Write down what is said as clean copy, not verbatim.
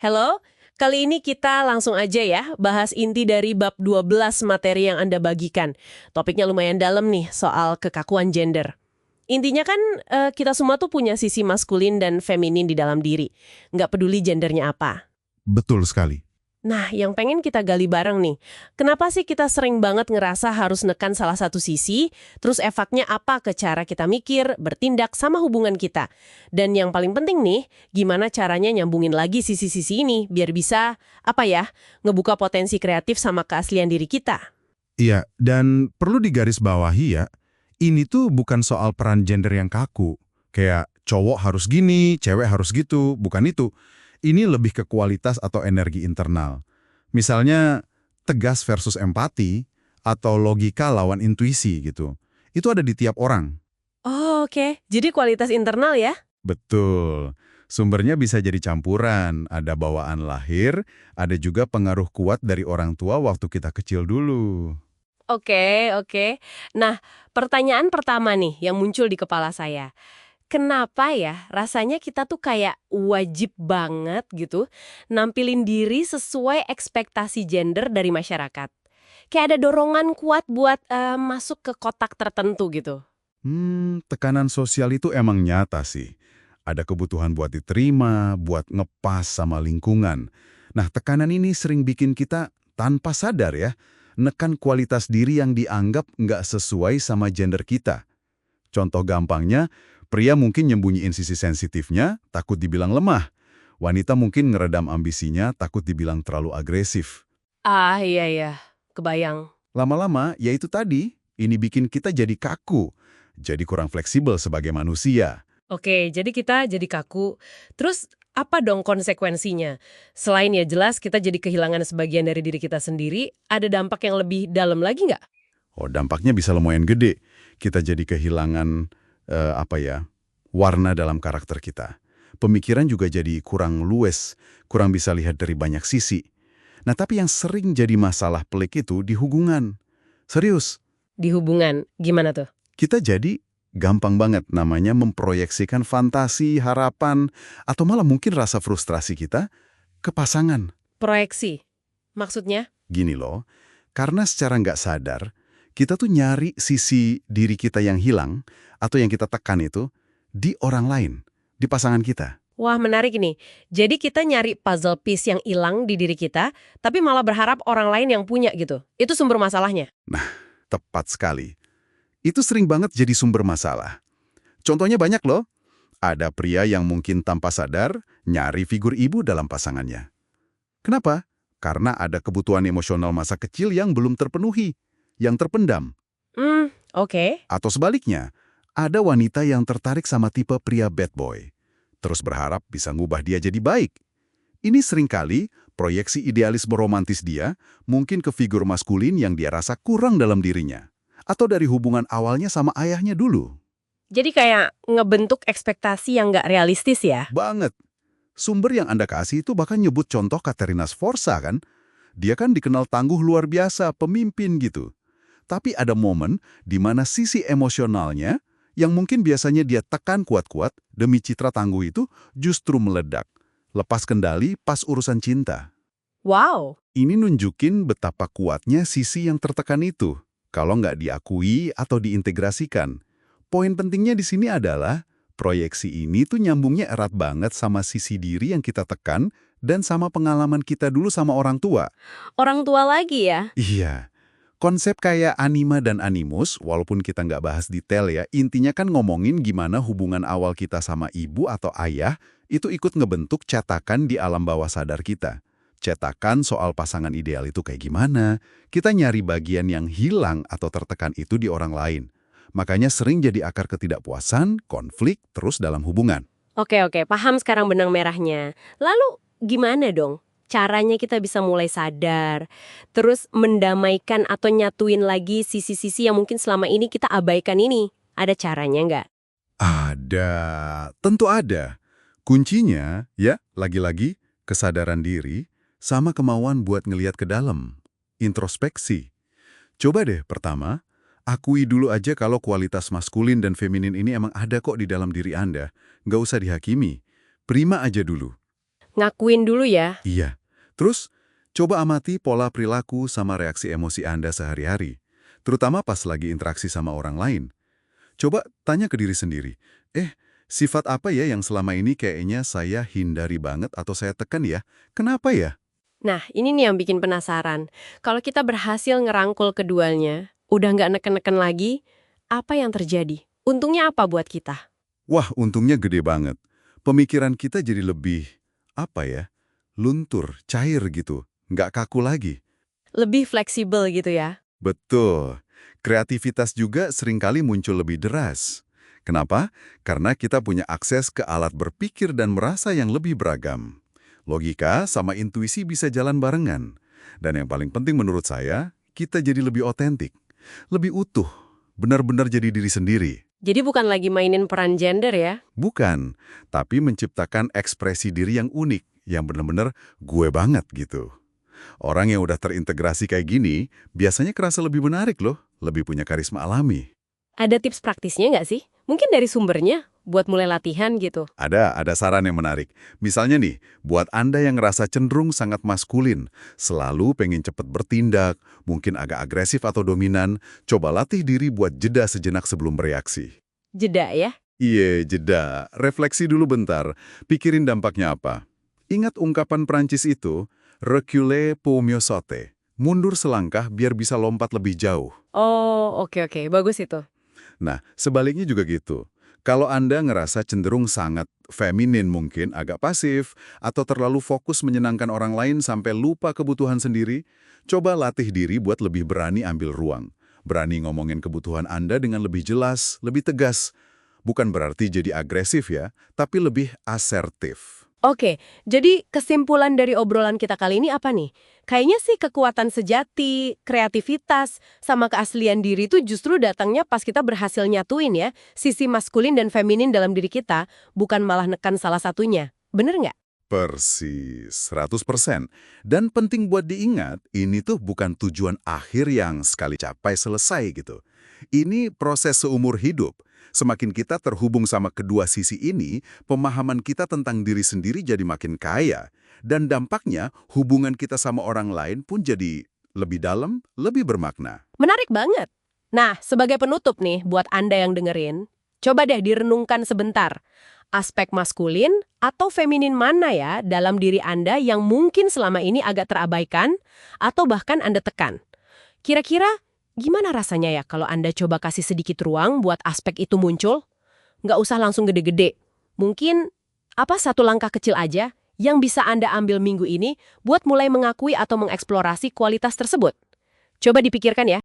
Halo, kali ini kita langsung aja ya bahas inti dari bab 12 materi yang Anda bagikan. Topiknya lumayan dalam nih soal kekakuan gender. Intinya kan kita semua tuh punya sisi maskulin dan feminin di dalam diri. Nggak peduli gendernya apa. Betul sekali. Nah, yang pengen kita gali bareng nih, kenapa sih kita sering banget ngerasa harus nekan salah satu sisi, terus efeknya apa ke cara kita mikir, bertindak, sama hubungan kita? Dan yang paling penting nih, gimana caranya nyambungin lagi sisi-sisi ini, biar bisa, ngebuka potensi kreatif sama keaslian diri kita? Iya, dan perlu digarisbawahi ya, ini tuh bukan soal peran gender yang kaku. Kayak cowok harus gini, cewek harus gitu, bukan itu. Ini lebih ke kualitas atau energi internal. Misalnya, tegas versus empati, atau logika lawan intuisi gitu. Itu ada di tiap orang. Oh, oke. Jadi kualitas internal ya? Betul. Sumbernya bisa jadi campuran, ada bawaan lahir, ada juga pengaruh kuat dari orang tua waktu kita kecil dulu. Oke, oke. Nah, pertanyaan pertama nih yang muncul di kepala saya. Kenapa ya rasanya kita tuh kayak wajib banget gitu nampilin diri sesuai ekspektasi gender dari masyarakat? Kayak ada dorongan kuat buat masuk ke kotak tertentu gitu. Tekanan sosial itu emang nyata sih. Ada kebutuhan buat diterima, buat ngepas sama lingkungan. Nah, tekanan ini sering bikin kita tanpa sadar ya, nekan kualitas diri yang dianggap nggak sesuai sama gender kita. Contoh gampangnya, pria mungkin nyembunyiin sisi sensitifnya, takut dibilang lemah. Wanita mungkin ngeredam ambisinya, takut dibilang terlalu agresif. Ah, iya ya, kebayang. Lama-lama, ya itu tadi, ini bikin kita jadi kaku, jadi kurang fleksibel sebagai manusia. Oke, jadi kita jadi kaku. Terus apa dong konsekuensinya? Selain ya jelas kita jadi kehilangan sebagian dari diri kita sendiri, ada dampak yang lebih dalam lagi nggak? Oh, dampaknya bisa lumayan gede. Kita jadi kehilangan, warna dalam karakter kita. Pemikiran juga jadi kurang luwes, kurang bisa lihat dari banyak sisi. Nah, tapi yang sering jadi masalah pelik itu di hubungan. Serius, Di hubungan, gimana tuh? kita jadi gampang banget namanya memproyeksikan fantasi, harapan, atau malah mungkin rasa frustrasi kita ke pasangan. Proyeksi. Maksudnya? Gini loh, karena secara nggak sadar, kita tuh nyari sisi diri kita yang hilang atau yang kita tekan itu di orang lain, di pasangan kita. Wah, menarik ini. Jadi kita nyari puzzle piece yang hilang di diri kita, tapi malah berharap orang lain yang punya gitu. Itu sumber masalahnya. Nah, tepat sekali. Itu sering banget jadi sumber masalah. Contohnya banyak loh. Ada pria yang mungkin tanpa sadar nyari figur ibu dalam pasangannya. Kenapa? Karena ada kebutuhan emosional masa kecil yang belum terpenuhi, yang terpendam. Oke. Atau sebaliknya, ada wanita yang tertarik sama tipe pria bad boy, terus berharap bisa ngubah dia jadi baik. Ini seringkali proyeksi idealisme romantis dia mungkin ke figur maskulin yang dia rasa kurang dalam dirinya. Atau dari hubungan awalnya sama ayahnya dulu. Jadi kayak ngebentuk ekspektasi yang nggak realistis ya? Banget. Sumber yang Anda kasih itu bahkan nyebut contoh Katerina Sforza kan? Dia kan dikenal tangguh luar biasa, pemimpin gitu. Tapi ada momen di mana sisi emosionalnya yang mungkin biasanya dia tekan kuat-kuat demi citra tangguh itu justru meledak. Lepas kendali pas urusan cinta. Wow. Ini nunjukin betapa kuatnya sisi yang tertekan itu. Kalau nggak diakui atau diintegrasikan. Poin pentingnya di sini adalah proyeksi ini tuh nyambungnya erat banget sama sisi diri yang kita tekan dan sama pengalaman kita dulu sama orang tua. Orang tua lagi ya? Iya. Konsep kayak anima dan animus, walaupun kita nggak bahas detail ya, intinya kan ngomongin gimana hubungan awal kita sama ibu atau ayah itu ikut ngebentuk cetakan di alam bawah sadar kita. Cetakan soal pasangan ideal itu kayak gimana, kita nyari bagian yang hilang atau tertekan itu di orang lain. Makanya sering jadi akar ketidakpuasan, konflik, terus dalam hubungan. Oke, paham sekarang benang merahnya. Lalu gimana dong caranya kita bisa mulai sadar, terus mendamaikan atau nyatuin lagi sisi-sisi yang mungkin selama ini kita abaikan ini? Ada caranya nggak? Ada, tentu ada. Kuncinya, ya, lagi-lagi kesadaran diri sama kemauan buat ngeliat ke dalam. Introspeksi. Coba deh pertama, akui dulu aja kalau kualitas maskulin dan feminin ini emang ada kok di dalam diri Anda. Nggak usah dihakimi. Prima aja dulu. Ngakuin dulu ya. Iya. Terus, coba amati pola perilaku sama reaksi emosi Anda sehari-hari, terutama pas lagi interaksi sama orang lain. Coba tanya ke diri sendiri, sifat apa ya yang selama ini kayaknya saya hindari banget atau saya tekan ya? Kenapa ya? Nah, ini nih yang bikin penasaran. Kalau kita berhasil ngerangkul keduanya, udah nggak neken-neken lagi, apa yang terjadi? Untungnya apa buat kita? Wah, untungnya gede banget. Pemikiran kita jadi lebih, apa ya, luntur, cair gitu, nggak kaku lagi. Lebih fleksibel gitu ya? Betul. Kreativitas juga seringkali muncul lebih deras. Kenapa? Karena kita punya akses ke alat berpikir dan merasa yang lebih beragam. Logika sama intuisi bisa jalan barengan. Dan yang paling penting menurut saya, kita jadi lebih otentik, lebih utuh, benar-benar jadi diri sendiri. Jadi bukan lagi mainin peran gender ya? Bukan, tapi menciptakan ekspresi diri yang unik, yang benar-benar gue banget gitu. Orang yang udah terintegrasi kayak gini, biasanya kerasa lebih menarik loh, lebih punya karisma alami. Ada tips praktisnya nggak sih? Mungkin dari sumbernya, buat mulai latihan gitu. Ada saran yang menarik. Misalnya nih, buat Anda yang ngerasa cenderung sangat maskulin, selalu pengen cepat bertindak, mungkin agak agresif atau dominan, coba latih diri buat jeda sejenak sebelum bereaksi. Jeda ya? Iya, jeda. Refleksi dulu bentar. Pikirin dampaknya apa. Ingat ungkapan Prancis itu, recule pour mieux sauter. Mundur selangkah biar bisa lompat lebih jauh. Oh, oke. Bagus itu. Nah, sebaliknya juga gitu. Kalau Anda ngerasa cenderung sangat feminin mungkin, agak pasif, atau terlalu fokus menyenangkan orang lain sampai lupa kebutuhan sendiri, coba latih diri buat lebih berani ambil ruang. Berani ngomongin kebutuhan Anda dengan lebih jelas, lebih tegas. Bukan berarti jadi agresif ya, tapi lebih asertif. Oke, jadi kesimpulan dari obrolan kita kali ini apa nih? Kayaknya sih kekuatan sejati, kreativitas, sama keaslian diri itu justru datangnya pas kita berhasil nyatuin ya, sisi maskulin dan feminin dalam diri kita, bukan malah nekan salah satunya. Bener nggak? Persis, 100%. Dan penting buat diingat, ini tuh bukan tujuan akhir yang sekali capai selesai gitu. Ini proses seumur hidup. Semakin kita terhubung sama kedua sisi ini, pemahaman kita tentang diri sendiri jadi makin kaya. Dan dampaknya, hubungan kita sama orang lain pun jadi lebih dalam, lebih bermakna. Menarik banget. Nah, sebagai penutup nih, buat Anda yang dengerin, coba deh direnungkan sebentar. Aspek maskulin atau feminin mana ya dalam diri Anda yang mungkin selama ini agak terabaikan atau bahkan Anda tekan? Kira-kira gimana rasanya ya kalau Anda coba kasih sedikit ruang buat aspek itu muncul? Nggak usah langsung gede-gede. Mungkin satu langkah kecil aja yang bisa Anda ambil minggu ini buat mulai mengakui atau mengeksplorasi kualitas tersebut. Coba dipikirkan ya.